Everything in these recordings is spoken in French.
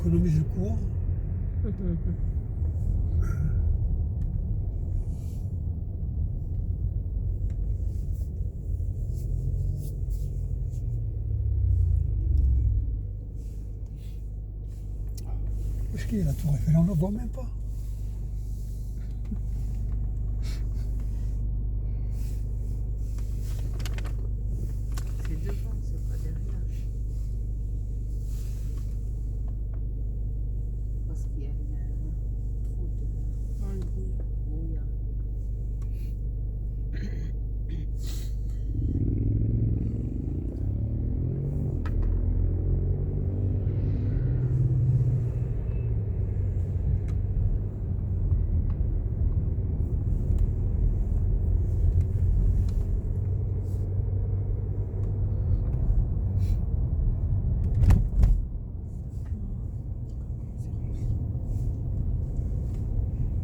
économise le courant. Qu'est-ce qu'il y a la tour Eiffel? On ne le voit même pas. C'est devant, c'est pas derrière. Parce qu'il y a trop de brouillard.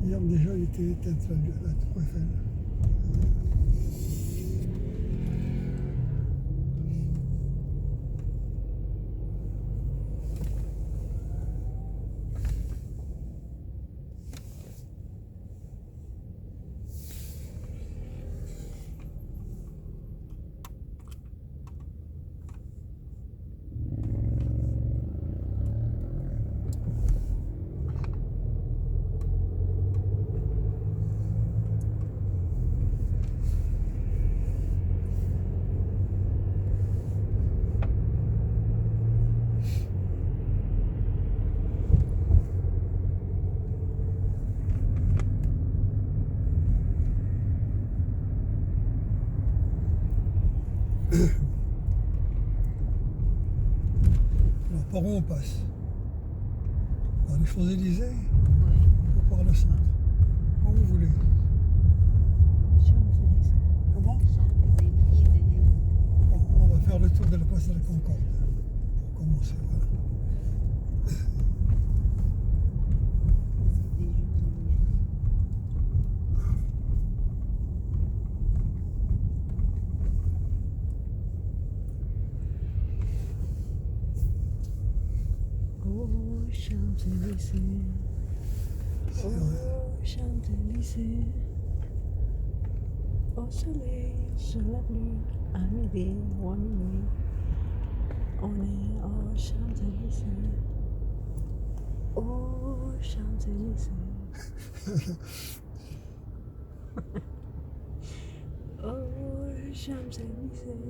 Hier déjà, il était éteinte la tour Eiffel. Alors par où on passe? Par les Champs-Élysées Oui. ou par le centre? Comme vous voulez. Champs-Élysées. Comment? Champs-Élysées. Bon, on va faire le tour de la place de la Concorde. Pour commencer, voilà. C'est des jumelés. Oh, Champs-Élysées. C'est vrai. Oh, Champs-Élysées. Au soleil, sur la pluie, à midi ou à minuit. On est aux Champs-Élysées. Oh, Champs-Élysées. Oh, Champs-Élysées.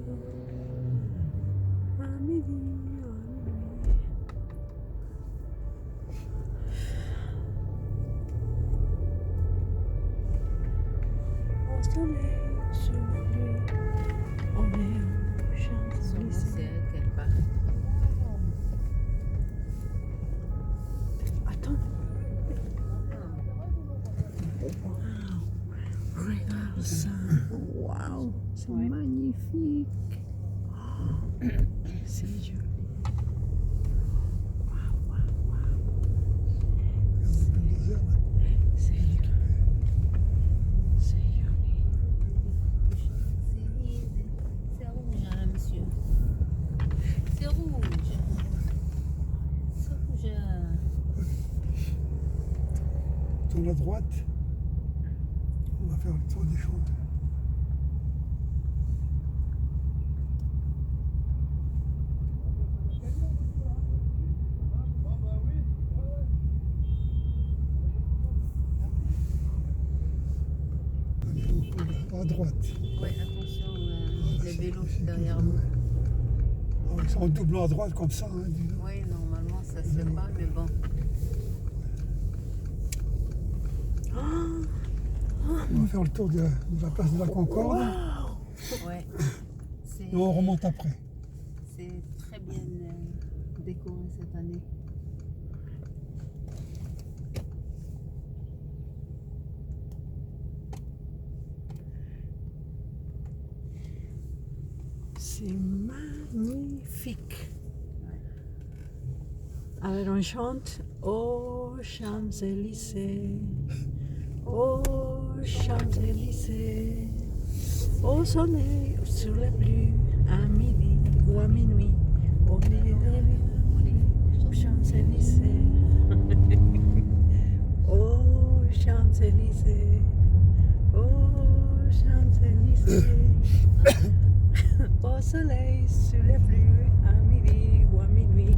À midi ou à minuit. Au soleil, sur la pluie, on est aux Champs-Élysées. Attends. Waouh. Regarde ça. Waouh. C'est magnifique. Oh, c'est joli. Waouh, waouh, waouh. Regarde le désert, là. C'est joli. C'est joli. C'est rouge, hein, monsieur. C'est rouge. C'est rouge. Tourne à droite. On va faire le tour des champs. À droite. Ouais, attention, les vélos derrière vous. Ah, ils sont en doublant à droite comme ça. Hein, dis donc. Oui, normalement, ça se fait pas, mais bon. On va faire le tour de la place de la Concorde. Ouais. C'est Et on remonte après. c'est très bien décoré cette année. C'est magnifique. Ouais. Alors on chante aux Champs-Élysées, aux Champs-Élysées, au soleil, sur la pluie, à midi ou à minuit, on est On est Aux Champs-Élysées. Aux Champs-Élysées. Aux Champs-Élysées. Au soleil, sous les pluies, à midi ou à minuit.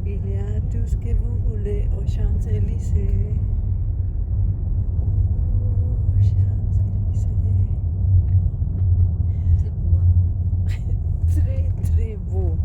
Il y a tout ce que vous voulez aux Champs-Élysées. Aux Champs-Élysées. C'est beau, hein. Très très beau.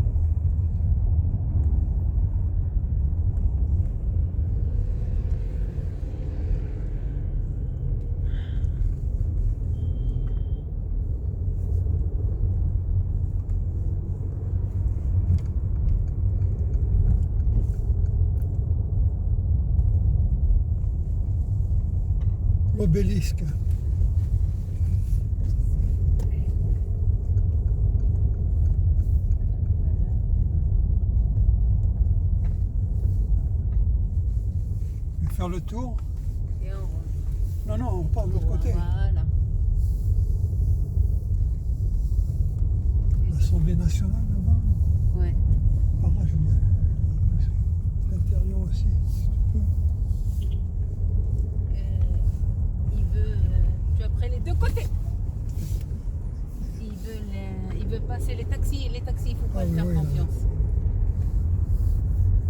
L'obélisque. Je vais faire le tour. Et on rentre. Non, non, on part de l'autre côté. Voilà. L'Assemblée nationale là-bas. Ouais. Par là, je veux dire. L'intérieur aussi, si tu peux. Il veut. Tu as pris les deux côtés. Il veut passer les taxis. Les taxis, il ne faut pas Ah lui faire oui, là. confiance.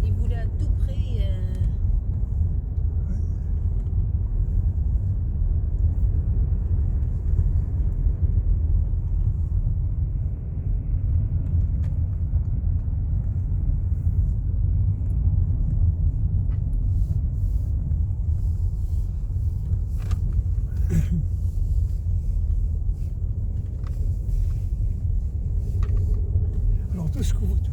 Il voulait à tout prix. Ouais. Alors toutes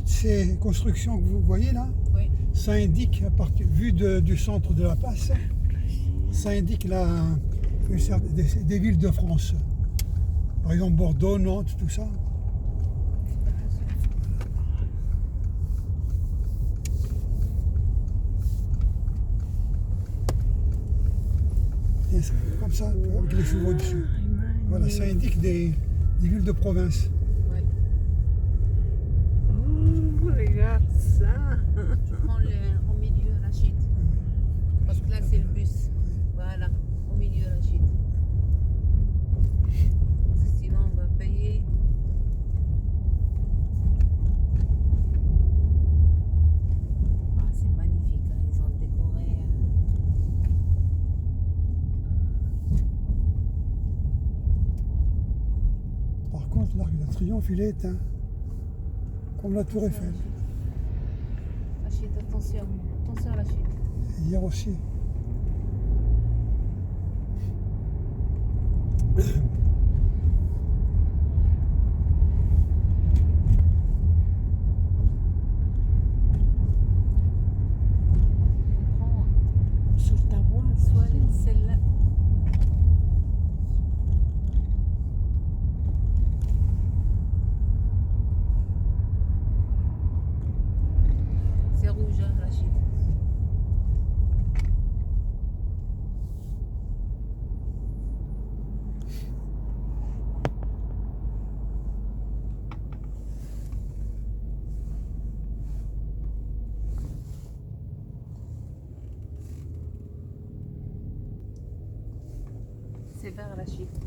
ces constructions que vous voyez là, Oui. ça indique, vu du centre de la place, ça indique des villes de France. Par exemple Bordeaux, Nantes, tout ça. Et c'est comme ça, avec les chevaux dessus. Voilà, ça indique des villes de province. Ouais. Oh, regarde ça. Tu prends au milieu la chute. Parce que là, c'est le bus. Voilà, au milieu la chute. Parce que sinon, on va payer. Ah, c'est magnifique, hein. Ils ont décoré. Par contre, l'Arc de Triomphe, il est éteint. Comme la Tour Eiffel. La chute, attention. Attention à la chute. Et hier aussi. On prend Sur ta voie, soit celle-là. C'est rouge, hein, la chute. C'est vers la chute.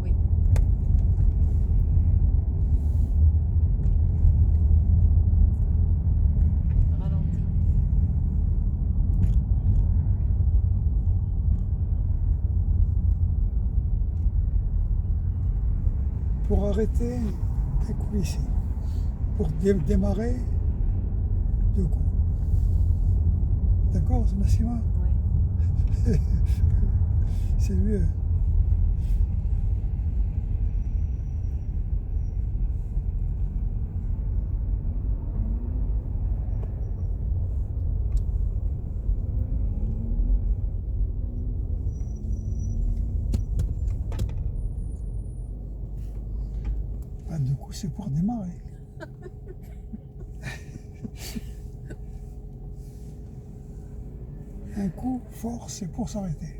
Oui. Ralentis. Pour arrêter, un coup ici. Pour démarrer, deux coups. D'accord, Nassima? Ouais. C'est mieux. Ah, deux coups, c'est pour démarrer. Un coup fort, c'est pour s'arrêter.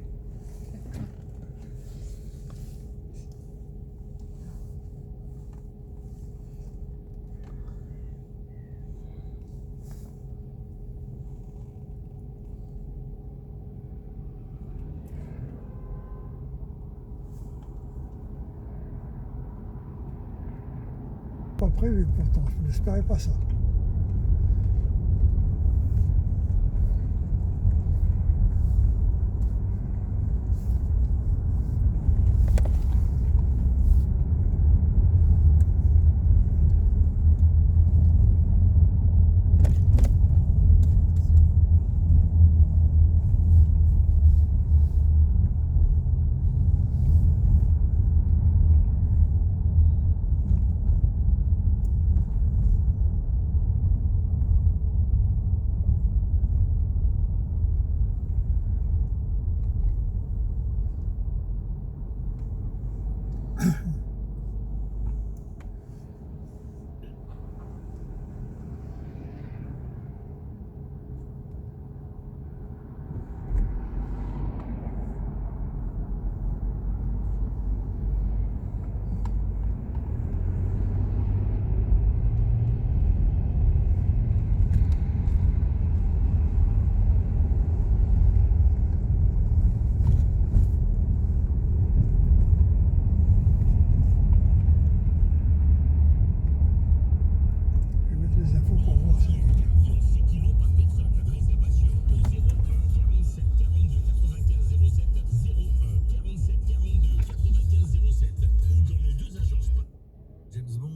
Pas prévu pourtant, je n'espérais pas ça.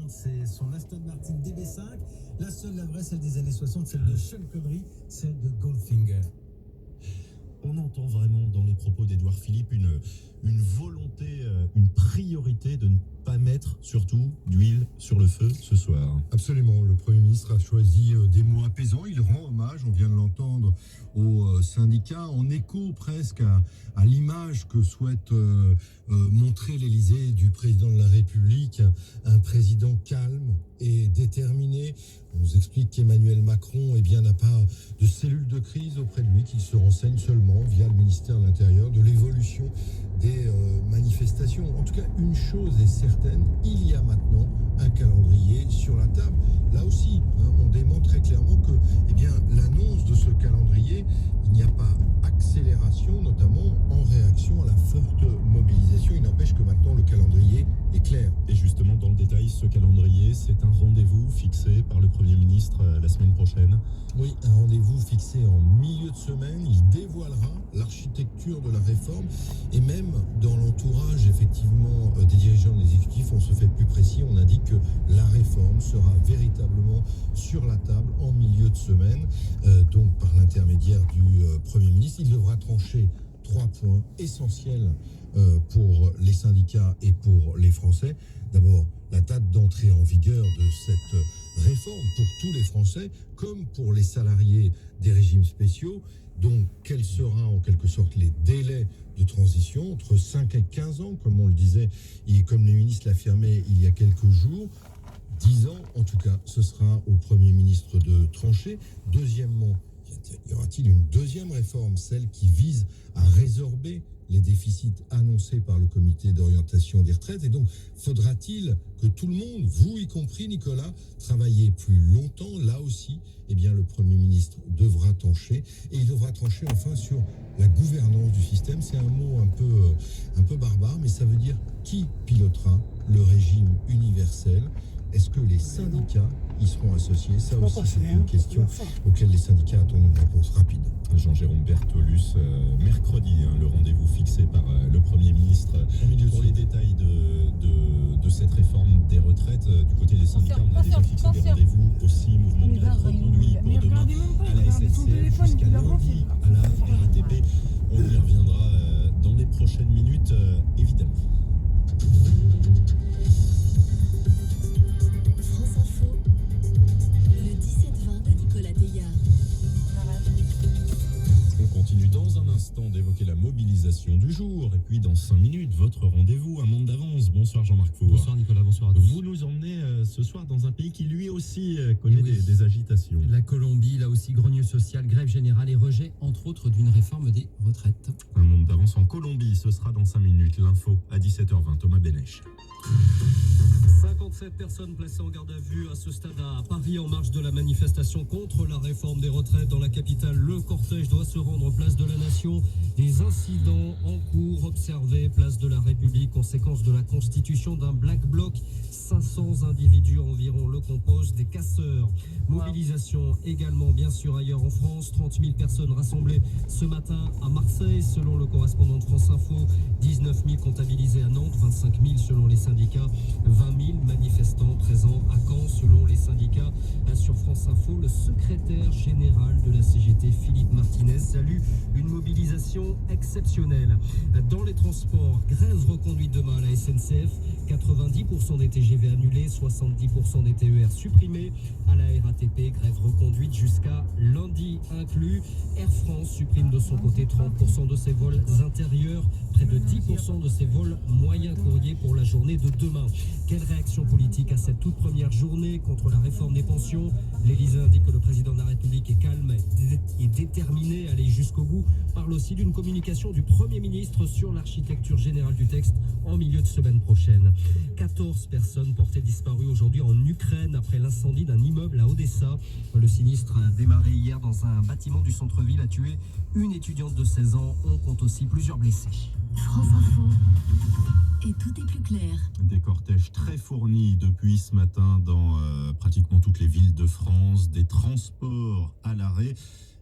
C'est son Aston Martin DB5. La seule, la vraie, celle des années 60, celle de Sean Connery, celle de Goldfinger. On entend vraiment dans les propos d'Édouard Philippe une volonté, une priorité de ne pas mettre surtout d'huile sur le feu ce soir. Absolument, le Premier ministre a choisi des mots apaisants. Il rend hommage, on vient de l'entendre, aux syndicats, en écho presque à l'image que souhaite montrer l'Élysée du président de la République, un président calme et déterminé. On nous explique qu'Emmanuel Macron n'a pas de cellule de crise auprès de lui, qu'il se renseigne seulement via le ministère de l'Intérieur de l'évolution des manifestations. En tout cas, une chose est certaine, il y a maintenant un calendrier sur la table. Là aussi, on dément très clairement que l'annonce de ce calendrier, il n'y a pas accélération, notamment en réaction à la forte mobilisation. Il n'empêche que maintenant le calendrier est clair. Et justement, dans le détail, ce calendrier, c'est un rendez-vous fixé par le Premier ministre la semaine prochaine. Oui, un rendez-vous fixé en milieu de semaine. Il dévoilera l'architecture de la réforme et même dans l'entourage effectivement des dirigeants de l'exécutif, on se fait plus précis, on indique que la réforme sera véritablement sur la table en milieu de semaine, donc par l'intermédiaire du Premier ministre. Il devra trancher 3 points essentiels pour les syndicats et pour les Français. D'abord, la date d'entrée en vigueur de cette réforme pour tous les Français, comme pour les salariés des régimes spéciaux. Donc, quels seront en quelque sorte les délais de transition entre 5 et 15 ans, comme on le disait, et comme le ministre l'affirmait il y a quelques jours. 10 ans, en tout cas, ce sera au Premier ministre de trancher. Deuxièmement, y aura-t-il une deuxième réforme, celle qui vise à résorber les déficits annoncés par le comité d'orientation des retraites? Et donc, faudra-t-il que tout le monde, vous y compris Nicolas, travaillez plus longtemps? Là aussi, le Premier ministre devra trancher. Et il devra trancher enfin sur la gouvernance du système. C'est un mot un peu barbare, mais ça veut dire qui pilotera le régime universel. Est-ce que les syndicats y seront associés? Ça aussi, c'est une question auquel les syndicats attendent une réponse rapide. Jean-Jérôme Bertolus, mercredi, le rendez-vous fixé par le Premier ministre pour les détails de cette réforme des retraites. Du côté des syndicats, on a déjà fixé des rendez-vous aussi, mouvement de grève reconduit pour demain à la SNCF jusqu'à lundi à la RATP. On y reviendra dans les prochaines minutes, évidemment. France Info, le 17-20 de Nicolas Teillard. On continue dans un instant. l'instant d'évoquer la mobilisation du jour. Et puis dans 5 minutes, votre rendez-vous, un monde d'avance. Bonsoir Jean-Marc Four. Bonsoir Nicolas, bonsoir à tous. Vous nous emmenez ce soir dans un pays qui lui aussi connaît des agitations. La Colombie, là aussi, grogne social, grève générale et rejet, entre autres, d'une réforme des retraites. Un monde d'avance en Colombie, ce sera dans 5 minutes. L'info à 17h20, Thomas Benech. 57 personnes placées en garde à vue à ce stade à Paris en marge de la manifestation contre la réforme des retraites dans la capitale. Le cortège doit se rendre place de la Nation. Des incidents en cours observés place de la République, conséquence de la constitution d'un Black Bloc. 500 individus environ le composent, des casseurs. Mobilisation également bien sûr ailleurs en France. 30 000 personnes rassemblées ce matin à Marseille selon le correspondant de France Info. 19 000 comptabilisés à Nantes, 25 000 selon les syndicats. 20 000 manifestants présents à Caen selon les syndicats. Sur France Info, le secrétaire général de la CGT, Philippe Martinez, salue une mobilisation exceptionnelle. Dans les transports, grève reconduite demain à la SNCF. 90% des TGV annulés, 70% des TER supprimés. À la RATP, grève reconduite jusqu'à lundi inclus. Air France supprime de son côté 30% de ses vols intérieurs, près de 10% de ses vols moyens courriers pour la journée de demain. Quelle réaction politique à cette toute première journée contre la réforme des pensions? L'Élysée indique que le président de la République est calme et déterminé à aller jusqu'au bout. Parle aussi d'une communication du Premier ministre sur l'architecture générale du texte en milieu de semaine prochaine. 14 personnes portées disparues aujourd'hui en Ukraine après l'incendie d'un immeuble à Odessa. Le sinistre a démarré hier dans un bâtiment du centre-ville, a tué une étudiante de 16 ans. On compte aussi plusieurs blessés. France Info. Et tout est plus clair. Des cortèges très fournis depuis ce matin dans pratiquement toutes les villes de France, des transports à l'arrêt.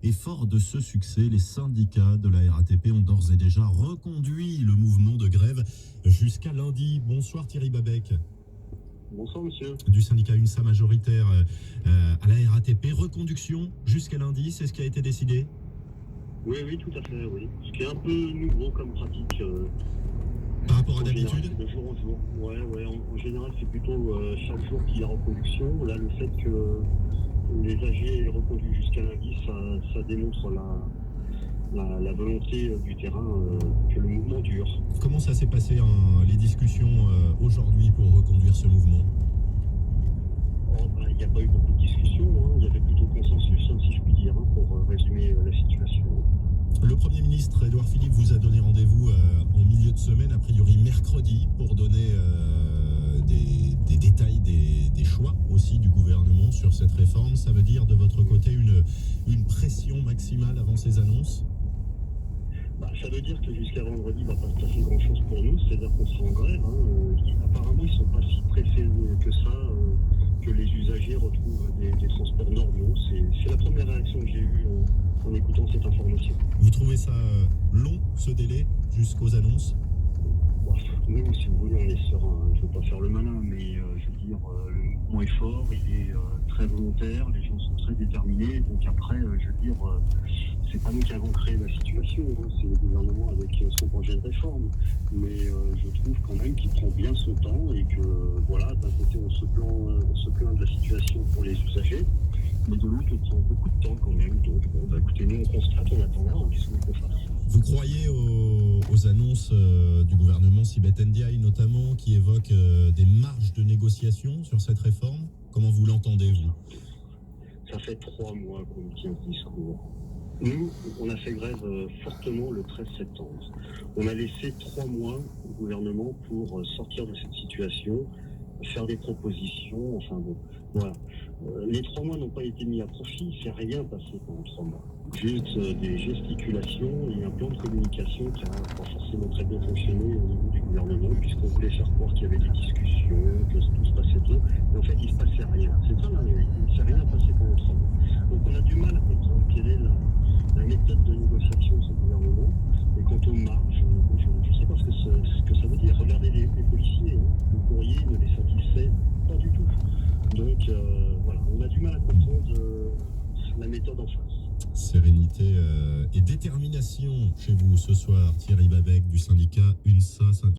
Et fort de ce succès, les syndicats de la RATP ont d'ores et déjà reconduit le mouvement de grève jusqu'à lundi. Bonsoir Thierry Babec. Bonsoir monsieur. Du syndicat UNSA majoritaire à la RATP, reconduction jusqu'à lundi, c'est ce qui a été décidé? Oui, tout à fait, oui. Ce qui est un peu nouveau comme pratique. Par rapport à d'habitude? De jour en jour. Ouais. En général, c'est plutôt chaque jour qu'il y a reconduction. Là, le fait que les AG aient reconduit jusqu'à lundi, ça démontre la volonté du terrain que le mouvement dure. Comment ça s'est passé les discussions aujourd'hui pour reconduire ce mouvement? Il n'y a pas eu beaucoup de discussions, hein. Il y avait plutôt consensus, si je puis dire, pour résumer la situation. Le Premier ministre Édouard Philippe vous a donné rendez-vous en milieu de semaine, a priori mercredi, pour donner des détails des choix aussi du gouvernement sur cette réforme. Ça veut dire de votre côté une pression maximale avant ces annonces? Ça veut dire que jusqu'à vendredi, il ne va pas se passer grand-chose pour nous, c'est-à-dire qu'on sera en grève. Apparemment, ils ne sont pas si pressés que ça, que les usagers retrouvent des transports normaux. C'est la première réaction que j'ai eue en écoutant cette information. Vous trouvez ça long, ce délai, jusqu'aux annonces? Nous, si vous voulez, on est serein. Je ne veux pas faire le malin, mais je veux dire, le mouvement est fort, il est très volontaire, les gens sont très déterminés. Donc après, je veux dire, c'est pas nous qui avons créé la situation, hein, c'est le gouvernement avec son projet de réforme. Mais je trouve quand même qu'il prend bien son temps et que, voilà, d'un côté, on se plaint de la situation pour les usagers, mais de l'autre, on prend beaucoup de temps quand même. Donc, écoutez, nous, on constate, on attend, qu'est-ce qu'on fasse. Vous croyez aux annonces du gouvernement Sibeth Ndiaye notamment, qui évoque des marges de négociation sur cette réforme? Comment vous l'entendez, vous? Ça fait 3 mois qu'on tient ce discours. Nous, on a fait grève fortement le 13 septembre. On a laissé 3 mois au gouvernement pour sortir de cette situation, faire des propositions, enfin bon, voilà. Les 3 mois n'ont pas été mis à profit, il ne s'est rien passé pendant 3 mois. Juste des gesticulations et un plan de communication qui n'a pas forcément très bien fonctionné au niveau du gouvernement, puisqu'on voulait faire croire qu'il y avait des discussions, que tout se passait bien, mais en fait il ne se passait rien. C'est ça la réalité, il ne s'est rien passé pendant 3 mois. Donc on a du mal à comprendre quelle est la méthode de négociation de ce gouvernement. Et quant aux marges, je ne sais pas ce que ça veut dire. Regardez les policiers, le courrier ne les satisfait pas du tout. Donc voilà, on a du mal à comprendre la méthode en face. Sérénité et détermination chez vous ce soir, Thierry Babec du syndicat UNSA.